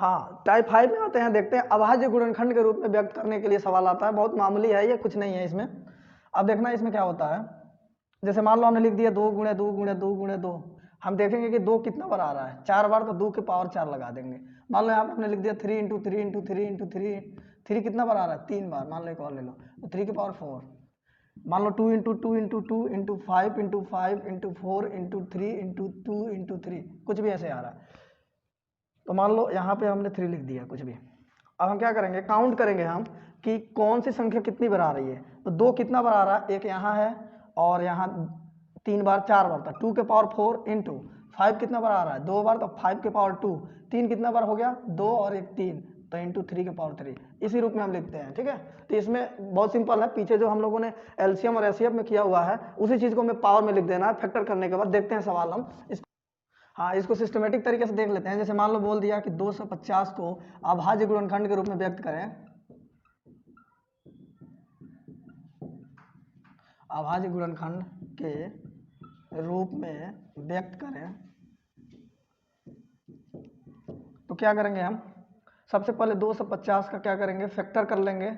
हाँ, टाइप 5 में आते हैं, देखते हैं। अभाज्य गुणनखंड के रूप में व्यक्त करने के लिए सवाल आता है, बहुत मामूली है ये, कुछ नहीं है इसमें। अब देखना इसमें क्या होता है। जैसे मान लो हमने लिख दिया 2 गुणे 2 गुणे 2 गुणे 2, हम देखेंगे कि 2 कितना बार आ रहा है, 4 बार, तो 2 के पावर 4 लगा देंगे। मान लो यहाँ पे हमने लिख दिया 3 इंटू 3 इंटू 3 इंटू 3, 3 कितना बार आ रहा है, 3 बार। मान लो एक और ले लो, तो 3 की पावर 4। मान लो 2 into 2 into 2 into 5 into 5 into 4 into 3 into 2 into 3, कुछ भी ऐसे आ रहा है। तो मान लो यहाँ पे हमने 3 लिख दिया, कुछ भी। अब हम क्या करेंगे, काउंट करेंगे हम कि कौन सी संख्या कितनी बार आ रही है। तो 2 कितना बार आ रहा है, एक यहाँ है और यहाँ 3 बार, 4 बार था। 2 के पावर 4 इंटू 5 कितना बार आ रहा है, 2 बार, तो 5 के पावर 2, 3 कितना बार हो गया, 2 और एक 3, तो इंटू 3 के पावर 3। इसी रूप में हम लिखते हैं, ठीक है। तो इसमें बहुत सिंपल है, पीछे जो हम लोगों ने एलसीएम और एचसीएफ में किया हुआ है उसी चीज़ को हमें पावर में लिख देना है। फैक्टर करने के बाद देखते हैं सवाल हम इसको। हाँ, इसको सिस्टमेटिक तरीके से देख लेते हैं। जैसे मान लो बोल दिया कि 250 को अभाज्य गुणनखंड के रूप में व्यक्त करें, अभाज्य गुणनखंड के रूप में व्यक्त करें, तो क्या करेंगे हम, सबसे पहले 250 का क्या करेंगे, फैक्टर कर लेंगे।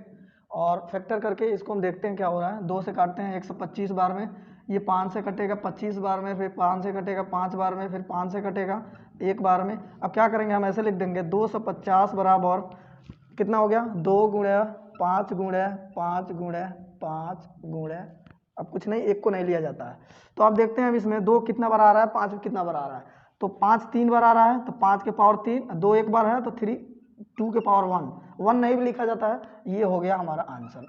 और फैक्टर करके इसको हम देखते हैं क्या हो रहा है। 2 से काटते हैं 125 बार में, ये 5 से कटेगा 25 बार में, फिर 5 से कटेगा 5 बार में, फिर 5 से कटेगा 1 बार में। अब क्या करेंगे, हम ऐसे लिख देंगे 250 बराबर कितना हो गया, 2 गुणे 5 गुणे 5 गुणे 5 गुणे, अब कुछ नहीं, एक को नहीं लिया जाता है। तो आप देखते हैं अब इसमें 2 कितना बार आ रहा है, 5 कितना बार आ रहा है। तो 5 3 बार आ रहा है, तो 5 के पावर 3, 2 एक बार है तो 3, 2 के पावर 1 नहीं भी लिखा जाता है। ये हो गया हमारा आंसर।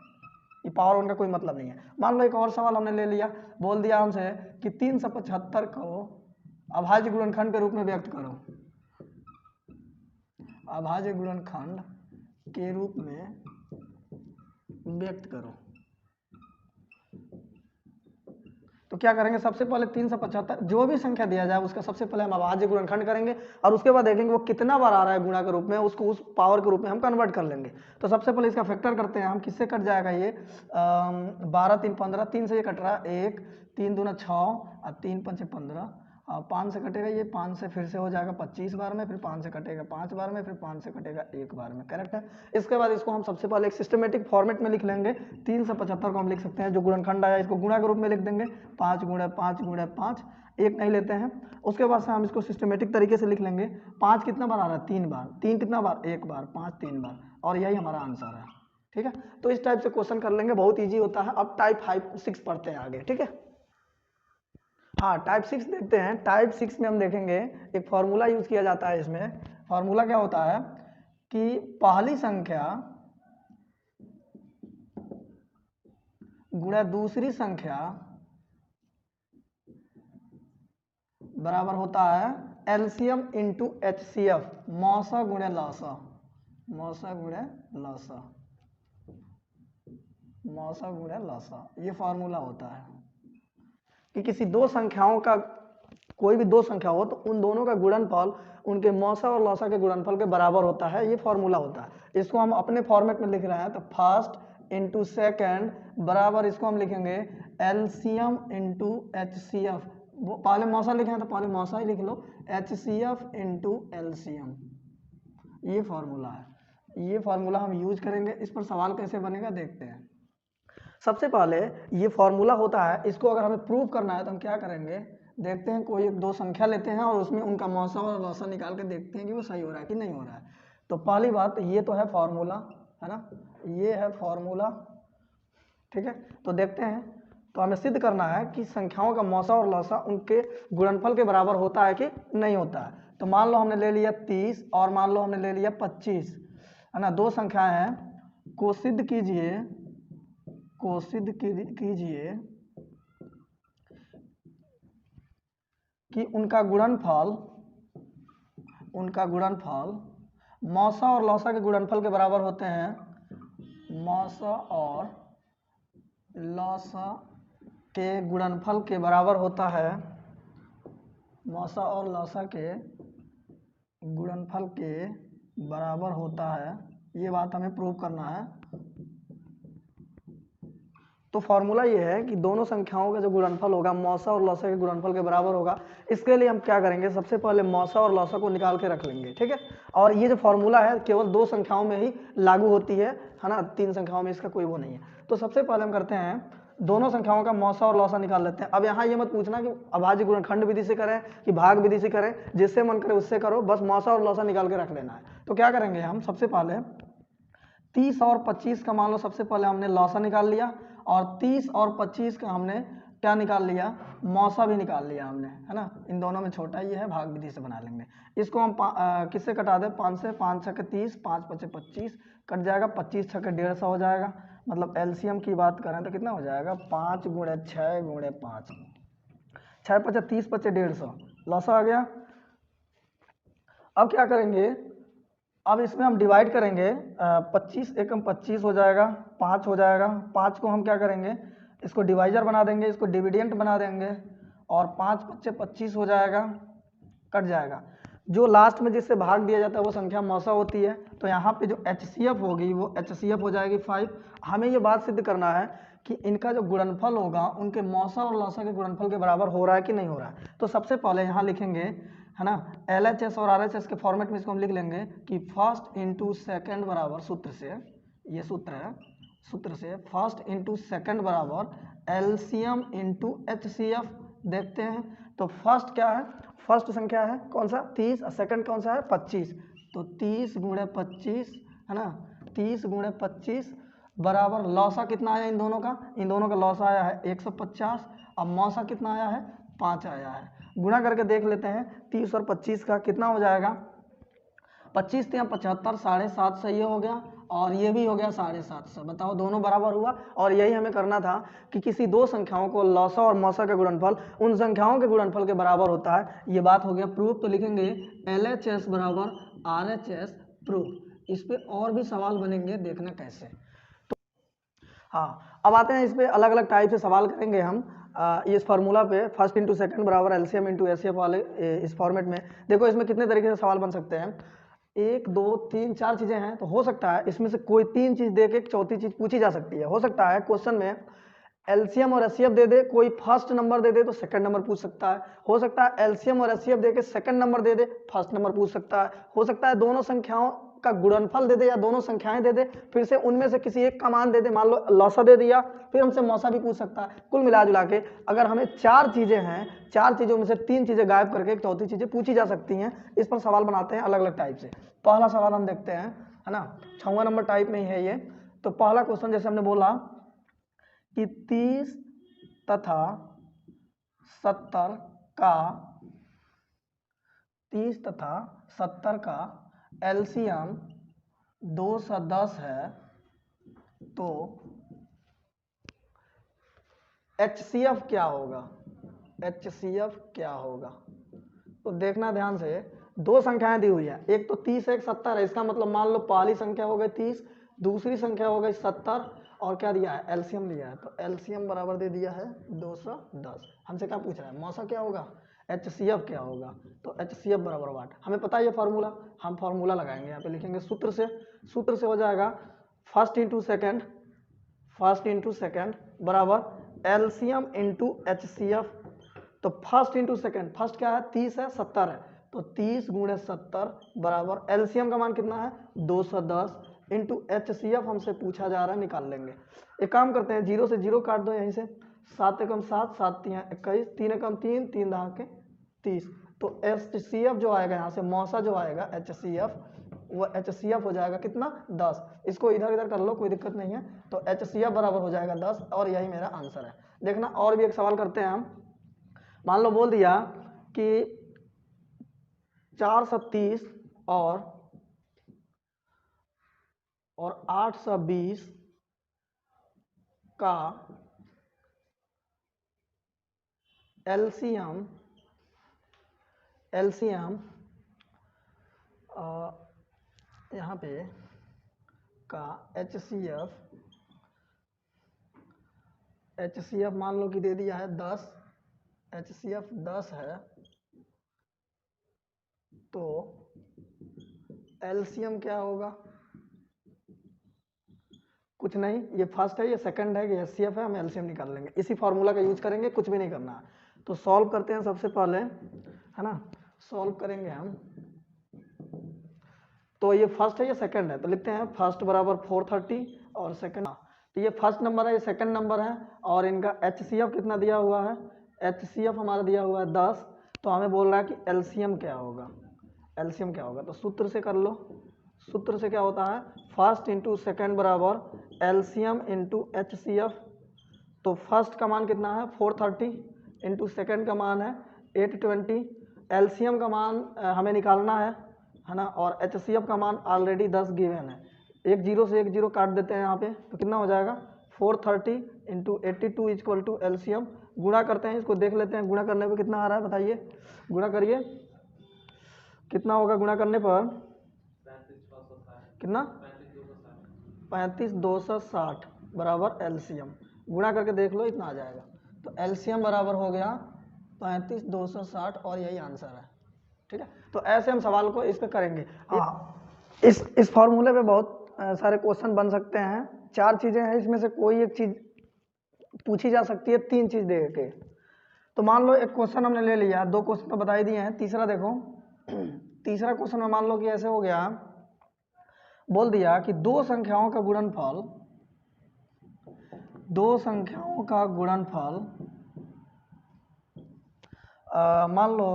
ये पावर 1 का कोई मतलब नहीं है। मान लो एक और सवाल हमने ले लिया, बोल दिया हमसे कि 375 को अभाज्य गुणनखंड के रूप में व्यक्त करो, अभाज्य गुणनखंड के रूप में व्यक्त करो। तो क्या करेंगे, सबसे पहले 375 जो भी संख्या दिया जाए उसका सबसे पहले हम अभाज्य गुणनखंड करेंगे और उसके बाद देखेंगे वो कितना बार आ रहा है गुणा के रूप में, उसको उस पावर के रूप में हम कन्वर्ट कर लेंगे। तो सबसे पहले इसका फैक्टर करते हैं हम, किससे कट जाएगा ये, 12 3 15, 3 से ये कट रहा है, 1 3 दूना 6 और 3 5 15, 5 से कटेगा ये, 5 से फिर से हो जाएगा 25 बार में, फिर 5 से कटेगा 5 बार में, फिर 5 से कटेगा 1 बार में, करेक्ट है। इसके बाद इसको हम सबसे पहले एक सिस्टमेटिक फॉर्मेट में लिख लेंगे। 375 को हम लिख सकते हैं, जो गुणनखंड आया इसको गुणा के रूप में लिख देंगे, 5 गुणे 5 गुणे 5, एक नहीं लेते हैं। उसके बाद से हम इसको सिस्टमेटिक तरीके से लिख लेंगे। 5 कितना बार आ रहा है, 3 बार, 3 कितना बार, 1 बार, 5 3 बार, और यही हमारा आंसर है, ठीक है। तो इस टाइप से क्वेश्चन कर लेंगे, बहुत ईजी होता है। अब टाइप 5 6 पढ़ते हैं आगे, ठीक है। हाँ, टाइप 6 देखते हैं। टाइप 6 में हम देखेंगे एक फॉर्मूला यूज किया जाता है इसमें। फॉर्मूला क्या होता है कि पहली संख्या गुणा दूसरी संख्या बराबर होता है एलसीएम इंटू एचसीएफ, मौसा गुणे लौसा, मौसा गुणे लौसा, मौसा गुणे लौसा। ये फॉर्मूला होता है कि किसी दो संख्याओं का, कोई भी दो संख्या हो तो उन दोनों का गुणनफल उनके मौसा और लौसा के गुणनफल के बराबर होता है। ये फॉर्मूला होता है। इसको हम अपने फॉर्मेट में लिख रहे हैं, तो फर्स्ट इंटू सेकेंड बराबर, इसको हम लिखेंगे एलसीएम इंटू एचसीएफ। पहले मौसा लिखे हैं तो पहले मौसा ही लिख लो, एचसीएफ इंटू एलसीएम। ये फॉर्मूला है, ये फॉर्मूला हम यूज करेंगे। इस पर सवाल कैसे बनेगा देखते हैं। सबसे पहले ये फॉर्मूला होता है, इसको अगर हमें प्रूव करना है तो हम क्या करेंगे, देखते हैं कोई एक दो संख्या लेते हैं और उसमें उनका मौसा और लौसा निकाल के देखते हैं कि वो सही हो रहा है कि नहीं हो रहा है। तो पहली बात ये तो है फॉर्मूला, है ना, ये है फॉर्मूला, ठीक है। तो देखते हैं, तो हमें सिद्ध करना है कि संख्याओं का मौसा और लौसा उनके गुणनफल के बराबर होता है कि नहीं होता है। तो मान लो हमने ले लिया 30 और मान लो हमने ले लिया 25, है ना, दो संख्याएं हैं। को सिद्ध कीजिए, को सिद्ध कीजिए कि उनका गुणनफल मौसा और लौसा के गुणनफल के बराबर होते हैं। मौसा और लौसा के गुणनफल के बराबर होता है, मौसा और लौसा के गुणनफल के बराबर होता है। ये बात हमें प्रूव करना है। तो फॉर्मूला ये है कि दोनों संख्याओं का जो गुणनफल होगा मौसा और लौसा के गुणनफल के बराबर होगा। इसके लिए हम क्या करेंगे, सबसे पहले मौसा और लौसा को निकाल के रख लेंगे, ठीक है। और ये जो फॉर्मूला है केवल 2 संख्याओं में ही लागू होती है ना, 3 संख्याओं में इसका कोई वो नहीं है। तो सबसे पहले हम करते हैं दोनों संख्याओं का मौसा और लौसा निकाल लेते हैं। अब यहाँ ये मत पूछना कि अभाज्य गुणनखंड विधि से करें कि भाग विधि से करें, जिससे मन करे उससे करो, बस मौसा और लौसा निकाल के रख लेना है। तो क्या करेंगे हम, सबसे पहले 30 और 25 का मान लो सबसे पहले हमने लौसा निकाल लिया, और 30 और 25 का हमने क्या निकाल लिया, मौसा भी निकाल लिया हमने, है ना। इन दोनों में छोटा ये है, भाग विधि से बना लेंगे। इसको हम किससे कटा दें, 5 से, 5 छके 30, 5 पचे 25 कट जाएगा, 25 छके 150 हो जाएगा। मतलब एलसीएम की बात करें तो कितना हो जाएगा, 5 गुणे 6 गुणे 5, 6 पचे 30 पचे 150 लौसा आ गया। अब क्या करेंगे, अब इसमें हम डिवाइड करेंगे, 25 एकम 25 हो जाएगा, 5 हो जाएगा, 5 को हम क्या करेंगे, इसको डिवाइजर बना देंगे, इसको डिविडेंट बना देंगे, और 5 पच्चे 25 हो जाएगा, कट जाएगा। जो लास्ट में जिससे भाग दिया जाता है वो संख्या मौसा होती है। तो यहाँ पे जो HCF होगी वो HCF हो जाएगी 5। हमें ये बात सिद्ध करना है कि इनका जो गुणनफल होगा उनके मौसा और लौसा के गुणनफल के बराबर हो रहा है कि नहीं हो रहा है। तो सबसे पहले यहाँ लिखेंगे, है ना, LHS और RHS के फॉर्मेट में इसको हम लिख लेंगे कि फर्स्ट इंटू सेकेंड बराबर, सूत्र से, ये सूत्र है, सूत्र से फर्स्ट इंटू सेकेंड बराबर LCM इंटू HCF। देखते हैं तो फर्स्ट क्या है, फर्स्ट संख्या है कौन सा 30, और सेकंड कौन सा है 25। तो 30 गुणे 25, है ना, 30 गुणे 25 बराबर लौसा कितना आया इन दोनों का, इन दोनों का लौसा आया है 150। अब मौसा कितना आया है, 5 आया है। गुणा करके देख लेते हैं 30 और 25 का कितना हो जाएगा, 25 3 75, 750 ये हो गया, और ये भी हो गया 750। बताओ दोनों बराबर हुआ। और यही हमें करना था कि किसी दो संख्याओं को लौसा और मौसा का गुणनफल उन संख्याओं के गुणनफल के बराबर होता है। ये बात हो गया प्रूफ। तो लिखेंगे LHS बराबर RHS प्रूफ। इस पे और भी सवाल बनेंगे, देखना कैसे। तो हाँ, अब आते हैं इस पे अलग अलग टाइप से सवाल करेंगे हम इस फार्मूला पे, फर्स्ट इंटू सेकंड बराबर LCM इंटू HCF वाले इस फॉर्मेट में। देखो इसमें कितने तरीके से सवाल बन सकते हैं, 1 2 3 4 चीजें हैं। तो हो सकता है इसमें से कोई 3 चीज दे के एक चौथी चीज पूछी जा सकती है। हो सकता है क्वेश्चन में LCM और HCF दे दे, कोई फर्स्ट नंबर दे दे तो सेकंड नंबर पूछ सकता है। हो सकता है LCM और HCF दे के सेकंड नंबर दे दे, फर्स्ट नंबर पूछ सकता है। हो सकता है दोनों संख्याओं का गुणनफल दे दे या दोनों संख्याएं दे दे, फिर से उनमें से किसी एक का मान दे दे, मान लो लौसा दे दिया, फिर हमसे मौसा भी पूछ सकता है। कुल मिला जुला के अगर हमें 4 चीजें हैं, 4 चीजों में से 3 चीजें गायब करके एक चौथी चीजें पूछी जा सकती हैं। इस पर सवाल बनाते हैं अलग अलग टाइप से। पहला सवाल हम देखते हैं, है ना, 6वां नंबर टाइप में ही है ये। तो पहला क्वेश्चन जैसे हमने बोला कि 30 तथा 70 का 30 तथा 70 का LCM 210 है, तो HCF क्या होगा, HCF क्या होगा। तो देखना ध्यान से, दो संख्याएं दी हुई है, एक तो 30 है, एक 70 है। इसका मतलब मान लो पहली संख्या हो गई 30, दूसरी संख्या हो गई 70, और क्या दिया है, LCM दिया है। तो LCM बराबर दे दिया है 210। हमसे क्या पूछ रहा है, मौसा क्या होगा, HCF क्या होगा। तो HCF बराबर वाट, हमें पता है ये फार्मूला, हम फार्मूला लगाएंगे यहाँ पे, लिखेंगे सूत्र से। सूत्र से हो जाएगा first into second, first into second बराबर LCM इंटू HCF। तो फर्स्ट इंटू सेकेंड, फर्स्ट क्या है 30 है, 70 है, तो 30 गुणे 70 बराबर LCM का मान कितना है 210 इंटू HCF हमसे पूछा जा रहा है, निकाल लेंगे। एक काम करते हैं, 0 से 0 काट दो यहीं से, 7 एकम 7, 7 तिया 21, 3 एकम 3, 3 दहा के 30। तो HCF जो आएगा यहाँ से, मौसा जो आएगा HCF, वो HCF हो जाएगा कितना 10। इसको इधर इधर कर लो, कोई दिक्कत नहीं है। तो HCF बराबर हो जाएगा 10, और यही मेरा आंसर है। देखना और भी एक सवाल करते हैं हम। मान लो बोल दिया कि 430 और 820 का LCM यहाँ पे का HCF मान लो कि दे दिया है 10, HCF 10 है, तो LCM क्या होगा। कुछ नहीं, ये फर्स्ट है, ये सेकंड है, ये एचसीएफ है, हम एलसीएम निकाल लेंगे, इसी फार्मूला का यूज करेंगे, कुछ भी नहीं करना है। तो सॉल्व करते हैं सबसे पहले, है ना, सॉल्व करेंगे हम। तो ये फर्स्ट है, ये सेकंड है, तो लिखते हैं फर्स्ट बराबर 430 और सेकंड, तो ये फर्स्ट नंबर है, ये सेकंड नंबर है, और इनका एचसीएफ कितना दिया हुआ है, एचसीएफ हमारा दिया हुआ है 10, तो हमें बोल रहा है कि एलसीएम क्या होगा, एलसीएम क्या होगा, तो सूत्र से कर लो। सूत्र से क्या होता है, फर्स्ट इंटू सेकेंड बराबर एलसीएम इंटू एचसीएफ। तो फर्स्ट का मान कितना है 430 इंटू सेकेंड का मान है 820, एलसीएम का मान हमें निकालना है ना, और एचसीएफ का मान ऑलरेडी 10 गिवन है, एक जीरो से एक जीरो काट देते हैं यहाँ पे, तो कितना हो जाएगा 430 इंटू 82 इक्वल टू एलसीएम। गुणा करते हैं, इसको देख लेते हैं गुणा करने पे कितना आ रहा है, बताइए, गुणा करिए, कितना होगा गुणा करने पर, कितना 35260 बराबर एलसीएम, गुणा करके देख लो इतना आ जाएगा। तो एलसीएम बराबर हो गया 35260 और यही आंसर है। ठीक है, तो ऐसे हम सवाल को इस पे करेंगे। इस फॉर्मूले पे बहुत सारे क्वेश्चन बन सकते हैं। 4 चीज़ें हैं, इसमें से कोई एक चीज़ पूछी जा सकती है 3 चीज़ दे के। तो मान लो एक क्वेश्चन हमने ले लिया, 2 क्वेश्चन तो बता ही दिए हैं, तीसरा देखो। तीसरा क्वेश्चन में मान लो कि ऐसे हो गया, बोल दिया कि 2 संख्याओं का गुणनफल, 2 संख्याओं का गुणनफल मान लो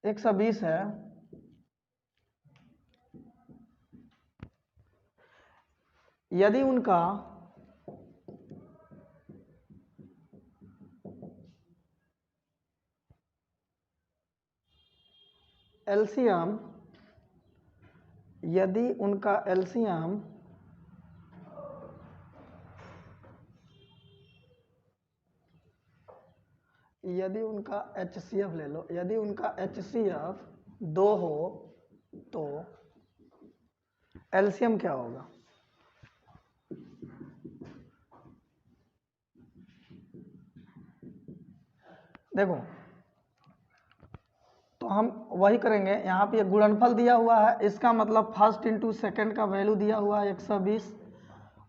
120 है, यदि उनका एलसीएम, यदि उनका एलसीएम यदि उनका एचसीएफ ले लो, यदि उनका एचसीएफ 2 हो तो एलसीएम क्या होगा। देखो तो हम वही करेंगे, यहाँ पे गुणनफल दिया हुआ है, इसका मतलब फर्स्ट इंटू सेकेंड का वैल्यू दिया हुआ है 120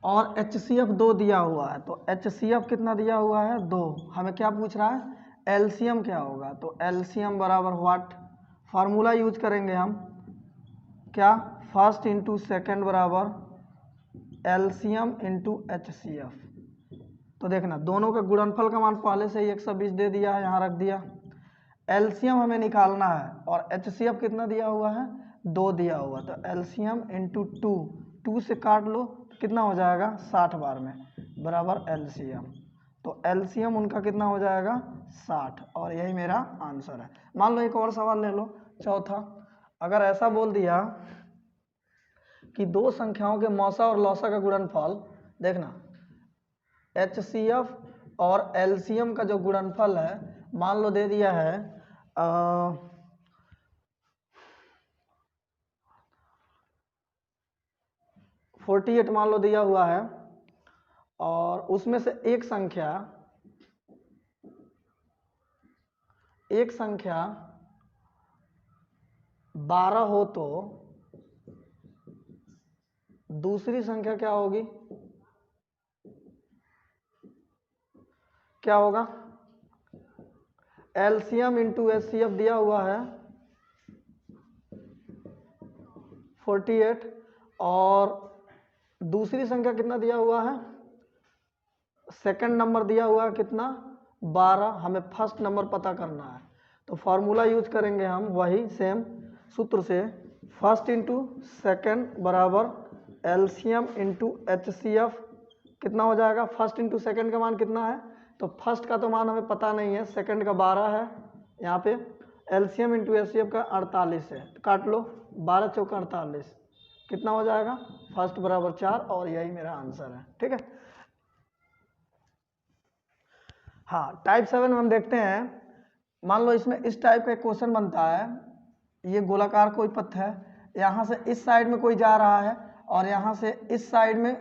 और एचसीएफ 2 दिया हुआ है, तो एचसीएफ कितना दिया हुआ है 2, हमें क्या पूछ रहा है एलसीएम क्या होगा। तो एलसीएम बराबर व्हाट, फार्मूला यूज करेंगे हम, क्या, फर्स्ट इंटू सेकेंड बराबर एलसीएम इंटू एचसीएफ। तो देखना दोनों का गुणनफल का मान पहले से ही 120 दे दिया है, यहाँ रख दिया, एलसीएम हमें निकालना है और एचसीएफ कितना दिया हुआ है 2 दिया हुआ, तो एलसीएम इंटू 2 से काट लो तो कितना हो जाएगा 60 बार में बराबर एलसीएम। तो एलसीएम उनका कितना हो जाएगा 60 और यही मेरा आंसर है। मान लो एक और सवाल ले लो, चौथा, अगर ऐसा बोल दिया कि 2 संख्याओं के मौसा और लौसा का गुणनफल, देखना एचसीएफ और एलसीएम का जो गुणनफल है मान लो दे दिया है 48 मान लो दिया हुआ है, और उसमें से एक संख्या 12 हो तो दूसरी संख्या क्या होगी, क्या होगा, एलसीएम इंटू एचसीएफ दिया हुआ है 48 और दूसरी संख्या कितना दिया हुआ है, सेकंड नंबर दिया हुआ है कितना 12, हमें फर्स्ट नंबर पता करना है। तो फॉर्मूला यूज करेंगे हम वही सेम सूत्र से, फर्स्ट इंटू सेकेंड बराबर एलसीएम इंटू एचसीएफ, कितना हो जाएगा, फर्स्ट इंटू सेकेंड का मान कितना है, तो फर्स्ट का तो मान हमें पता नहीं है, सेकंड का 12 है, यहाँ पे एलसीएम इंटू एचसीएफ का 48 है, तो काट लो 12 चौका 48, कितना हो जाएगा फर्स्ट बराबर 4 और यही मेरा आंसर है। ठीक है, हाँ टाइप 7 में हम देखते हैं, मान लो इसमें इस टाइप का एक क्वेश्चन बनता है, ये गोलाकार कोई पथ है, यहाँ से इस साइड में कोई जा रहा है और यहाँ से इस साइड में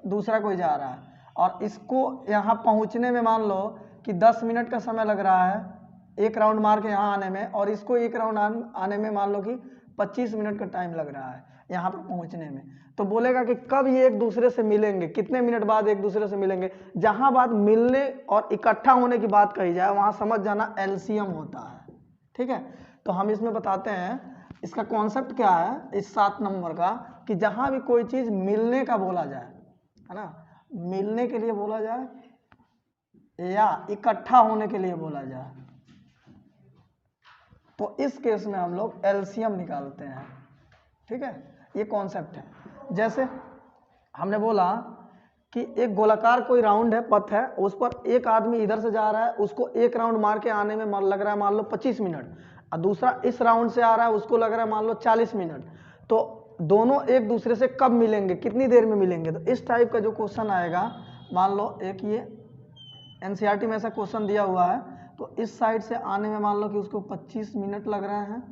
दूसरा कोई जा रहा है, और इसको यहाँ पहुँचने में मान लो कि 10 मिनट का समय लग रहा है एक राउंड मार के यहाँ आने में, और इसको एक राउंड आने में मान लो कि 25 मिनट का टाइम लग रहा है यहाँ पर पहुँचने में। तो बोलेगा कि कब ये एक दूसरे से मिलेंगे, कितने मिनट बाद एक दूसरे से मिलेंगे। जहाँ बात मिलने और इकट्ठा होने की बात कही जाए वहाँ समझ जाना एलसीएम होता है, ठीक है। तो हम इसमें बताते हैं इसका कॉन्सेप्ट क्या है इस 7 नंबर का, कि जहाँ भी कोई चीज़ मिलने का बोला जाए, है ना, मिलने के लिए बोला जाए या इकट्ठा होने के लिए बोला जाए, तो इस केस में हम लोग एलसीएम निकालते हैं, ठीक है। ये कॉन्सेप्ट है। जैसे हमने बोला कि एक गोलाकार कोई राउंड है, पथ है, उस पर एक आदमी इधर से जा रहा है, उसको एक राउंड मार के आने में लग रहा है मान लो 25 मिनट, और दूसरा इस राउंड से आ रहा है, उसको लग रहा है मान लो 40 मिनट। तो दोनों एक दूसरे से कब मिलेंगे, कितनी देर में मिलेंगे। तो इस टाइप का जो क्वेश्चन आएगा, मान लो एक ये एनसीईआरटी में ऐसा क्वेश्चन दिया हुआ है, तो इस साइड से आने में मान लो कि उसको 25 मिनट लग रहे हैं,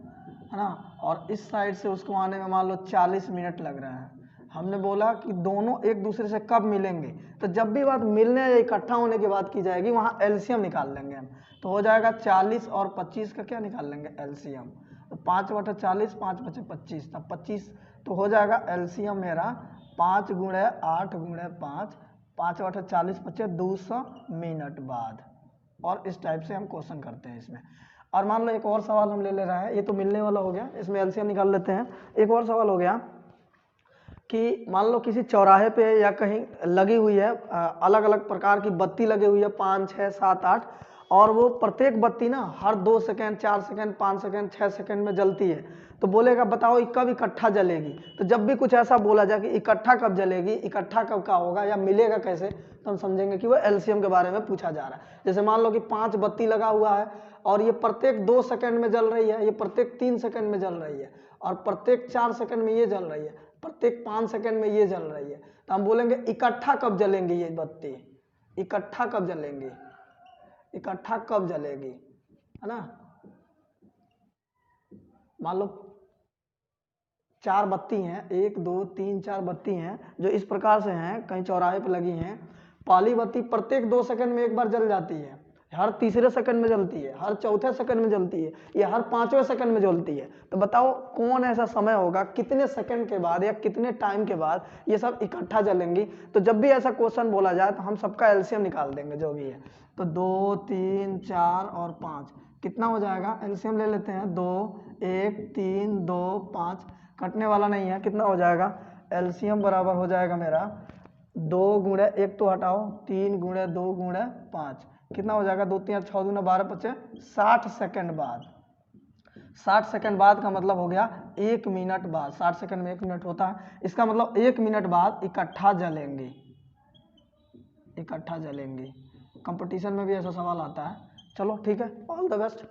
है ना, और इस साइड से उसको आने में मान लो 40 मिनट लग रहे हैं। हमने बोला कि दोनों एक दूसरे से कब मिलेंगे, तो जब भी बात मिलने या इकट्ठा होने की बात की जाएगी वहाँ एलसीएम निकाल लेंगे हम। तो हो जाएगा 40 और 25 का क्या निकाल लेंगे, एलसीएम। तो 5/40, 5×5 = 25, तब 25 तो हो जाएगा एलसीएम मेरा 5 × 8 × 5, 5/40 25 200 मिनट बाद। और इस टाइप से हम क्वेश्चन करते हैं इसमें। और मान लो एक और सवाल हम ले रहे हैं, ये तो मिलने वाला हो गया, इसमें एलसीएम निकाल लेते हैं। एक और सवाल हो गया कि मान लो किसी चौराहे पे या कहीं लगी हुई है अलग अलग प्रकार की बत्ती लगी हुई है 5, 6, 7, 8, और वो प्रत्येक बत्ती ना हर 2 सेकंड, 4 सेकंड, 5 सेकंड, 6 सेकंड में जलती है। तो बोलेगा बताओ कब इकट्ठा जलेगी। तो जब भी कुछ ऐसा बोला जाए कि इकट्ठा कब जलेगी, इकट्ठा कब का होगा या मिलेगा कैसे, तो हम समझेंगे कि वो एलसीएम के बारे में पूछा जा रहा है। जैसे मान लो कि 5 बत्ती लगा हुआ है और ये प्रत्येक 2 सेकंड में जल रही है, ये प्रत्येक 3 सेकंड में जल रही है, और प्रत्येक 4 सेकंड में ये जल रही है, प्रत्येक 5 सेकंड में ये जल रही है। तो हम बोलेंगे इकट्ठा कब जलेंगे ये बत्ती, इकट्ठा कब जलेंगी, इकट्ठा कब जलेगी, है ना। मान लो 4 बत्ती हैं, 1 2 3 4 बत्ती हैं जो इस प्रकार से हैं, कहीं चौराहे पर लगी हैं। पहली बत्ती प्रत्येक 2 सेकंड में एक बार जल जाती है, हर तीसरे सेकंड में जलती है, हर चौथे सेकंड में जलती है, या हर 5वें सेकंड में जलती है। तो बताओ कौन ऐसा समय होगा, कितने सेकंड के बाद या कितने टाइम के बाद ये सब इकट्ठा जलेंगी। तो जब भी ऐसा क्वेश्चन बोला जाए तो हम सबका एलसीएम निकाल देंगे जो भी है। तो 2 3 4 और 5 कितना हो जाएगा, एलसीएम ले लेते हैं। 2 1 3 2 5 कटने वाला नहीं है, कितना हो जाएगा, एलसीएम बराबर हो जाएगा मेरा 2 × 1 तो हटाओ, 3 × 2 × 5 कितना हो जाएगा, 2 3 6 2 12 25 60 सेकंड बाद। 60 सेकंड बाद का मतलब हो गया 1 मिनट बाद। 60 सेकंड में 1 मिनट होता है, इसका मतलब 1 मिनट बाद इकट्ठा जलेंगे, इकट्ठा जलेंगे। कंपटीशन में भी ऐसा सवाल आता है। चलो ठीक है, ऑल द बेस्ट।